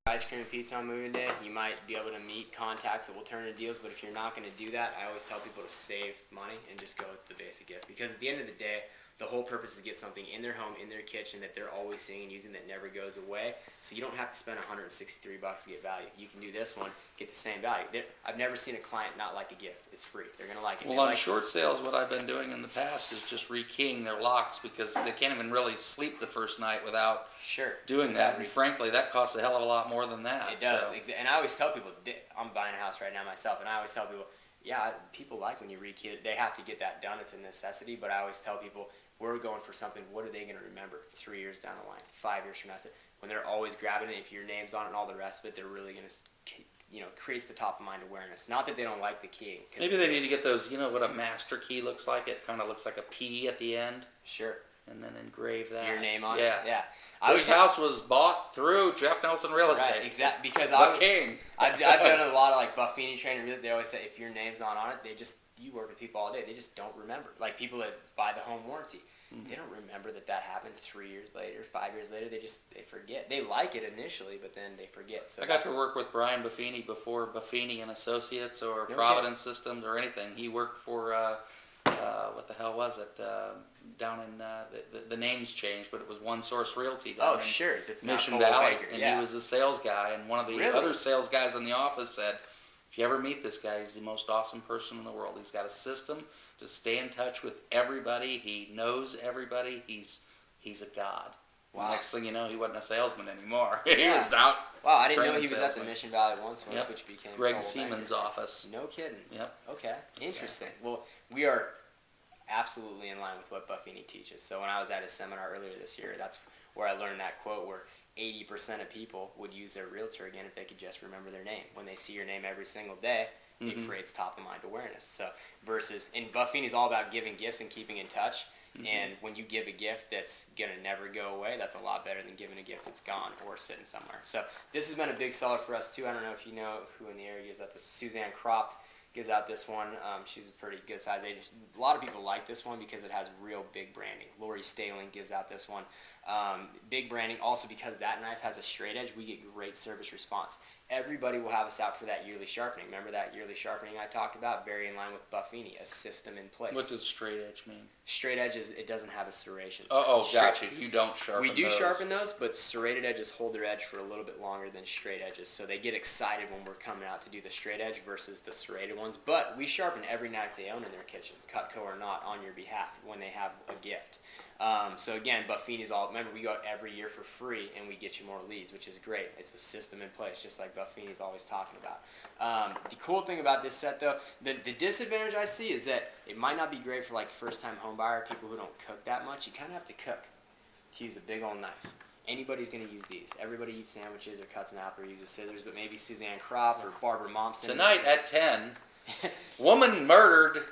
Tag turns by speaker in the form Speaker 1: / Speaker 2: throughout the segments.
Speaker 1: ice cream and pizza on moving day, you might be able to meet contacts that will turn into deals, but if you're not going to do that, I always tell people to save money and just go with the basic gift, because at the end of the day, the whole purpose is to get something in their home, in their kitchen, that they're always seeing and using, that never goes away. So you don't have to spend $163 to get value. You can do this one, get the same value. I've never seen a client not like a gift. It's free. They're going to like it.
Speaker 2: Well, on short sales, what I've been doing in the past is just rekeying their locks, because they can't even really sleep the first night without doing that. And frankly, that costs a hell of a lot more than that.
Speaker 1: It does. So. And I always tell people, I'm buying a house right now myself, and I always tell people, yeah, people like when you rekey it. They have to get that done. It's a necessity. But I always tell people, we're going for something. What are they going to remember 3 years down the line, 5 years from now? When they're always grabbing it, if your name's on it and all the rest of it, they're really going to, creates the top of mind awareness. Not that they don't like the keying.
Speaker 2: Maybe they need to get those, what a master key looks like? It kind of looks like a P at the end.
Speaker 1: Sure.
Speaker 2: And then engrave that.
Speaker 1: Your name on it? Yeah.
Speaker 2: This house was bought through Jeff Nelson Real Estate.
Speaker 1: Right, exactly. Because
Speaker 2: King.
Speaker 1: I've done a lot of like Buffini training. They always say if your name's not on it, you work with people all day. They just don't remember. Like people that buy the home warranty. They don't remember that happened 3 years later, 5 years later. They forget. They like it initially, but then they forget. So
Speaker 2: I got to work with Brian Buffini before Buffini and Associates or Providence Systems or anything. He worked for what the hell was it? Down in the names changed, but it was One Source Realty down in
Speaker 1: that's
Speaker 2: Mission Valley, and he was a sales guy. And one of the other sales guys in the office said, "If you ever meet this guy, he's the most awesome person in the world. He's got a system to stay in touch with everybody. He knows everybody. He's a god." Wow. Next thing you know, he wasn't a salesman anymore. He was out.
Speaker 1: Wow, I didn't know he was at the Mission Valley once, which became
Speaker 2: Greg Siemens' office.
Speaker 1: No kidding.
Speaker 2: Yep.
Speaker 1: Okay, interesting. Well, we are absolutely in line with what Buffini teaches. So when I was at his seminar earlier this year, that's where I learned that quote where 80% of people would use their realtor again if they could just remember their name. When they see your name every single day, it creates top-of-mind awareness. So and Buffini's all about giving gifts and keeping in touch. And when you give a gift that's going to never go away, that's a lot better than giving a gift that's gone or sitting somewhere. So this has been a big seller for us, too. I don't know if you know who in the area gives out this. Suzanne Croft gives out this one. She's a pretty good-sized agent. A lot of people like this one because it has real big branding. Lori Staling gives out this one. Big branding. Also, because that knife has a straight edge, we get great service response. Everybody will have us out for that yearly sharpening. Remember that yearly sharpening I talked about? Very in line with Buffini, a system in place.
Speaker 2: What does straight edge mean?
Speaker 1: Straight edge is it doesn't have a serration.
Speaker 2: Gotcha. You don't sharpen those.
Speaker 1: We do sharpen those, but serrated edges hold their edge for a little bit longer than straight edges. So they get excited when we're coming out to do the straight edge versus the serrated ones. But we sharpen every knife they own in their kitchen, Cutco or not, on your behalf when they have a gift. So again, Buffini's remember we go out every year for free and we get you more leads, which is great. It's a system in place, just like Buffini's always talking about. The cool thing about this set though, the disadvantage I see is that it might not be great for like first time home buyer, people who don't cook that much. You kind of have to cook to use a big old knife. Anybody's going to use these. Everybody eats sandwiches or cuts an apple or uses scissors, but maybe Suzanne Croft or Barbara Momsen.
Speaker 2: Tonight at 10, woman murdered.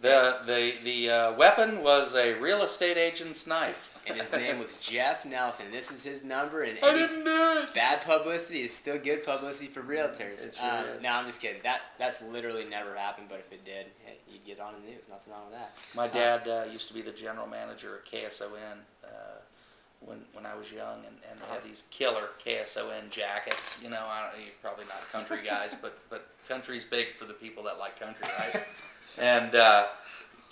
Speaker 2: The weapon was a real estate agent's knife.
Speaker 1: And his name was Jeff Nelson. This is his number. And
Speaker 2: I didn't do it.
Speaker 1: Bad publicity is still good publicity for realtors.
Speaker 2: It sure is.
Speaker 1: No, I'm just kidding. That's literally never happened, but if it did, you'd get on the news. Nothing wrong with that.
Speaker 2: My dad used to be the general manager at KSON when I was young, and they had these killer KSON jackets. You're probably not country guys, but country's big for the people that like country, right? And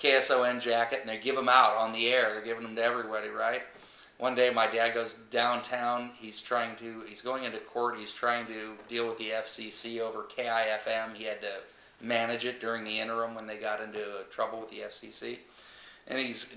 Speaker 2: KSON jacket, and they give them out on the air. They're giving them to everybody, right? One day my dad goes downtown. He's going into court. He's trying to deal with the FCC over KIFM. He had to manage it during the interim when they got into trouble with the FCC. And he's,